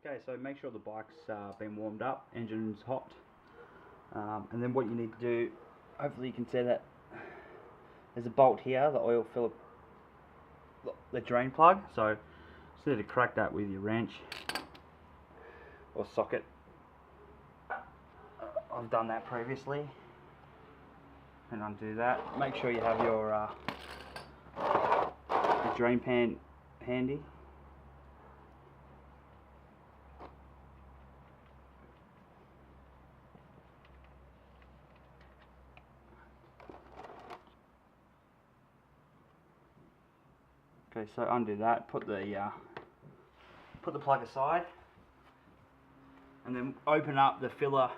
Okay, so make sure the bike's been warmed up, engine's hot, and then what you need to do, hopefully you can see that there's a bolt here, the oil filler, the drain plug, so just need to crack that with your wrench or socket. I've done that previously, and undo that. Make sure you have your drain pan handy. Okay, so undo that, put the plug aside, and then open up the filler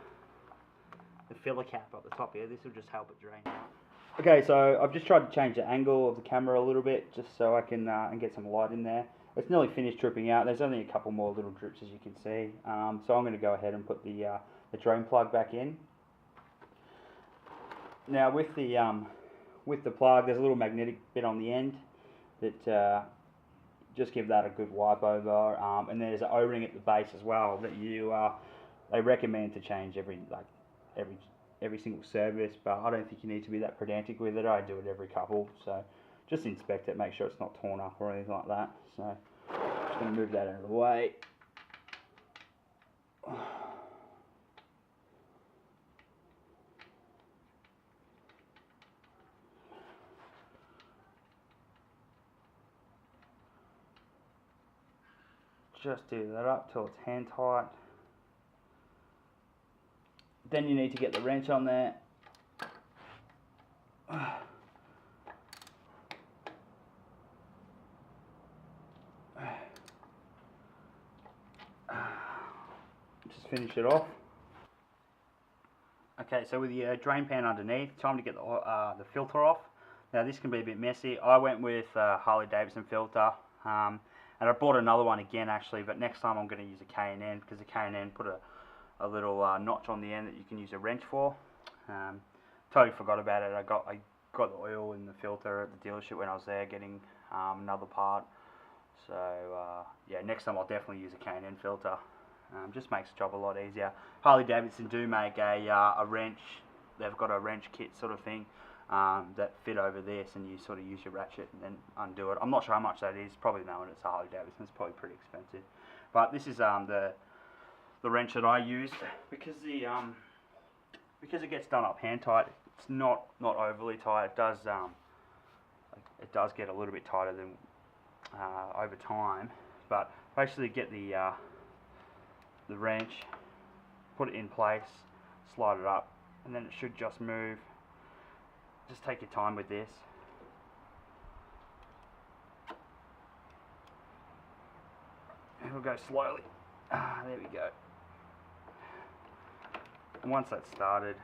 cap up the top here. This will just help it drain out. Okay, so I've just tried to change the angle of the camera a little bit, just so I can and get some light in there. It's nearly finished dripping out. There's only a couple more little drips, as you can see. So I'm going to go ahead and put the drain plug back in. Now with the plug, there's a little magnetic bit on the end that just give that a good wipe over, and there's an O-ring at the base as well that they recommend to change every single service, but I don't think you need to be that pedantic with it. I do it every couple, so just inspect it, make sure it's not torn up or anything like that. So just going to move that out of the way. Just do that up till it's hand tight. Then you need to get the wrench on there. Just finish it off. Okay, so with the drain pan underneath, time to get the filter off. Now this can be a bit messy. I went with Harley filter. And I bought another one again actually, but next time I'm going to use a K&N, because the K&N put a little notch on the end that you can use a wrench for. Totally forgot about it. I got the oil in the filter at the dealership when I was there getting another part. So yeah, next time I'll definitely use a K&N filter. Just makes the job a lot easier. Harley Davidson do make a wrench. They've got a wrench kit sort of thing. That fit over this, and you sort of use your ratchet and then undo it. I'm not sure how much that is. Probably knowing it's a Harley Davidson, it's probably pretty expensive. But this is the wrench that I used, because it gets done up hand tight. It's not overly tight. It does get a little bit tighter than over time. But basically, get the wrench, put it in place, slide it up, and then it should just move. Just take your time with this. And we'll go slowly. There we go. And once that's started,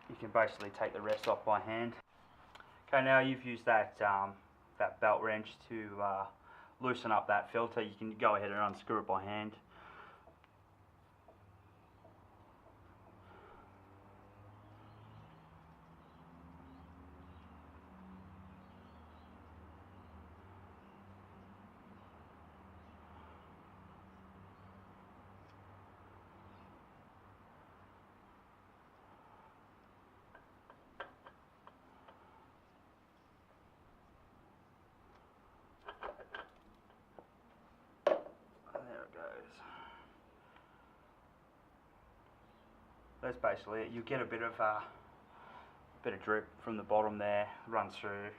you can basically take the rest off by hand. Okay, now you've used that belt wrench to loosen up that filter. You can go ahead and unscrew it by hand. That's basically it. You get a bit of drip from the bottom there, runs through.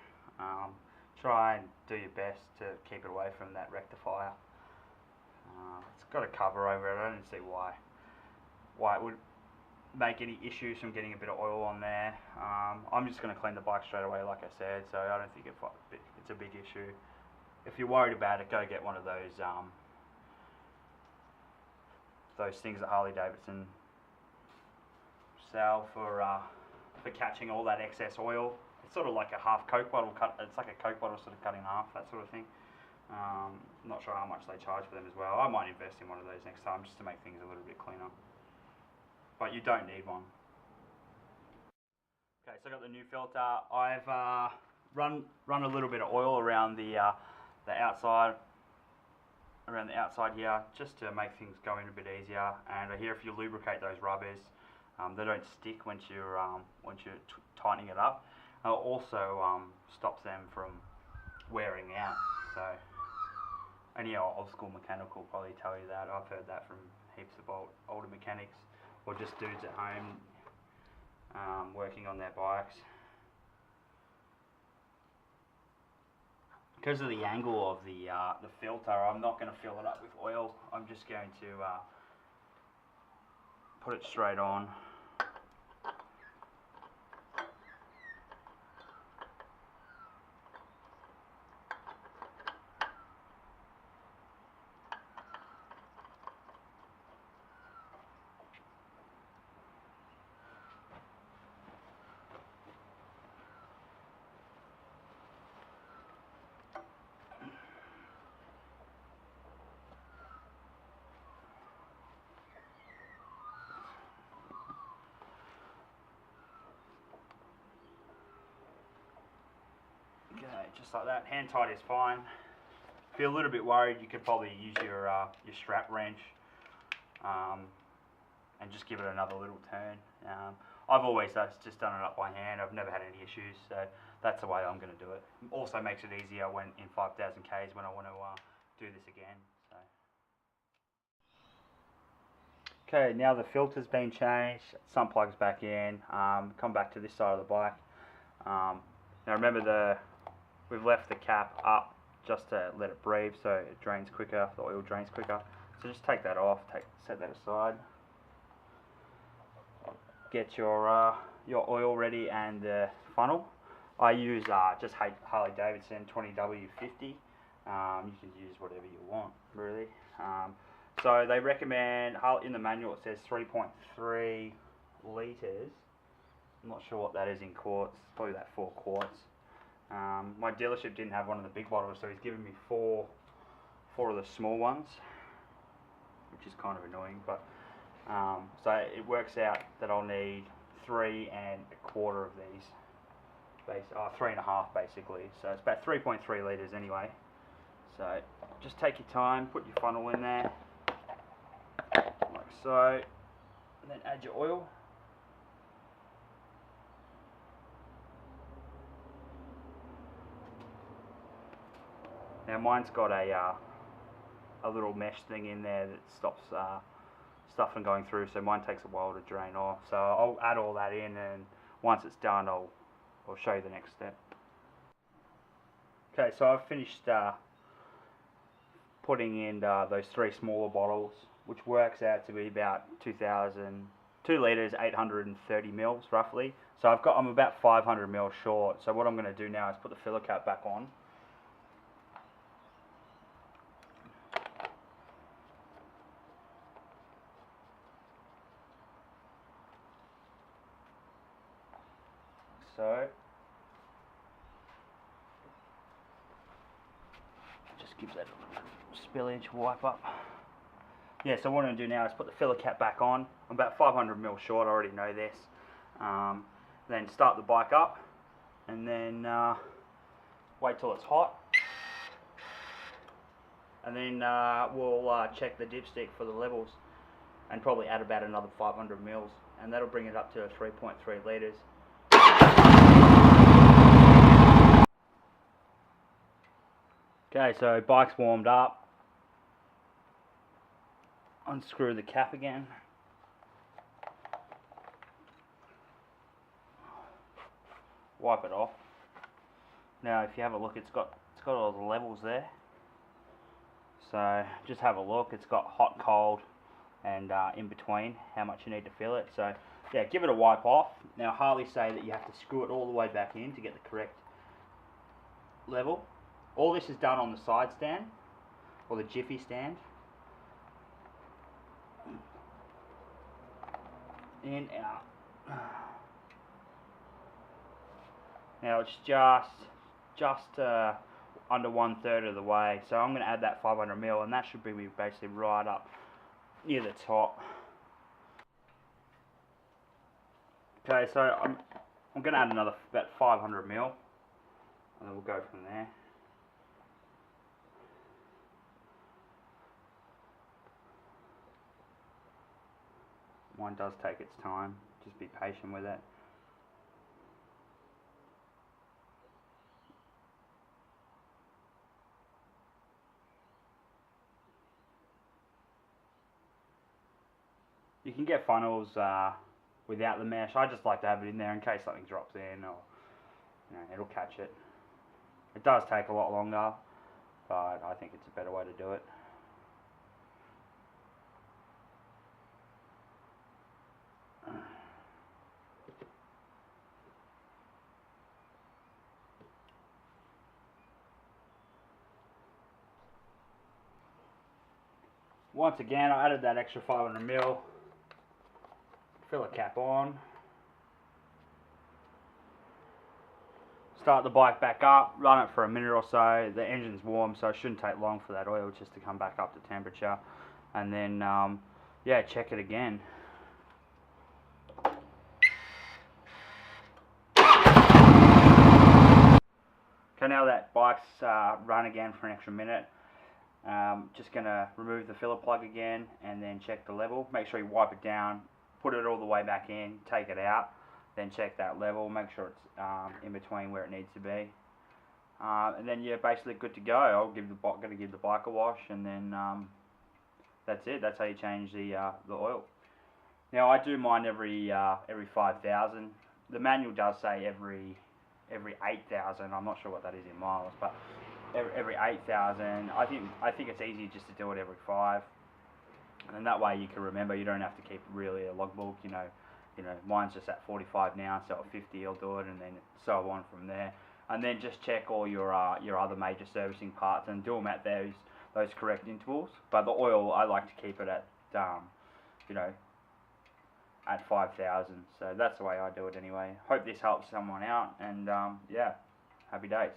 Try and do your best to keep it away from that rectifier. It's got a cover over it. I don't see why it would make any issues from getting a bit of oil on there. I'm just going to clean the bike straight away, like I said, so I don't think it's a big issue. If you're worried about it, go get one of those things that Harley Davidson sell for catching all that excess oil. It's sort of like a half Coke bottle cut. It's like a Coke bottle sort of cut in half, that sort of thing. Not sure how much they charge for them as well. I might invest in one of those next time just to make things a little bit cleaner. But you don't need one. Okay, so I got the new filter. I've run a little bit of oil around the the outside, around the outside here, just to make things go in a bit easier. And here, if you lubricate those rubbers, they don't stick once you're tightening it up. It also stops them from wearing out. So any old school mechanic will probably tell you that. I've heard that from heaps of older mechanics, or just dudes at home working on their bikes. Because of the angle of the filter, I'm not going to fill it up with oil. I'm just going to put it straight on. Okay, just like that. Hand tight is fine. If you're a little bit worried, you could probably use your strap wrench and just give it another little turn. I've always just done it up by hand. I've never had any issues, so that's the way I'm going to do it. Also makes it easier when in 5,000 Ks when I want to do this again. So. Okay, now the filter's been changed, sun plug's back in. Come back to this side of the bike. Now remember we've left the cap up just to let it breathe so it drains quicker, the oil drains quicker. So just take that off, set that aside. Get your oil ready and the funnel. I use just Harley Davidson 20W50. You can use whatever you want, really. So they recommend, in the manual it says 3.3 litres. I'm not sure what that is in quarts, it's probably about 4 quarts. My dealership didn't have one of the big bottles, so he's given me four of the small ones, which is kind of annoying, but so it works out that I'll need 3 1/4 of these, 3.5 basically, so it's about 3.3 litres anyway. So just take your time, put your funnel in there, like so, and then add your oil. Now mine's got a little mesh thing in there that stops stuff from going through, so mine takes a while to drain off. So I'll add all that in, and once it's done I'll show you the next step. Okay, so I've finished putting in those 3 smaller bottles, which works out to be about 2 litres, 830 mils roughly. So I'm about 500 mils short. So what I'm going to do now is put the filler cap back on. So just gives that a spillage wipe up. Yeah, so what I'm going to do now is put the filler cap back on. I'm about 500 mil short, I already know this. Then start the bike up, and then wait till it's hot. And then we'll check the dipstick for the levels, and probably add about another 500 mils, and that'll bring it up to 3.3 litres. Okay, so bike's warmed up. Unscrew the cap again. Wipe it off. Now if you have a look, it's got all the levels there. So just have a look, it's got hot, cold, and in between how much you need to fill it. So yeah, give it a wipe off. Now Harley say that you have to screw it all the way back in to get the correct level. All this is done on the side stand, or the jiffy stand. In, out. Now it's just under 1/3 of the way, so I'm going to add that 500 mil, and that should be basically right up near the top. Okay, so I'm going to add another about 500 mil, and then we'll go from there. Mine does take its time. Just be patient with it. You can get funnels without the mesh. I just like to have it in there in case something drops in, or it'll catch it. It does take a lot longer, but I think it's a better way to do it. Once again, I added that extra 500ml. Fill a cap on. Start the bike back up, run it for a minute or so. The engine's warm, so it shouldn't take long for that oil just to come back up to temperature. And then, yeah, check it again. Okay, now that bike's run again for an extra minute, just going to remove the filler plug again and then check the level. Make sure you wipe it down, put it all the way back in, take it out, then check that level, make sure it's in between where it needs to be. And then you're basically good to go. Going to give the bike a wash, and then that's it. That's how you change the oil. Now I do mine every 5,000. The manual does say every 8,000. I'm not sure what that is in miles, but every 8,000. I think it's easier just to do it every 5, and that way you can remember. You don't have to keep really a logbook. You know, mine's just at 45 now, so at 50 I'll do it, and then so on from there. And then just check all your other major servicing parts and do them at those correct intervals. But the oil, I like to keep it at at 5,000. So that's the way I do it anyway. Hope this helps someone out, and yeah, happy days.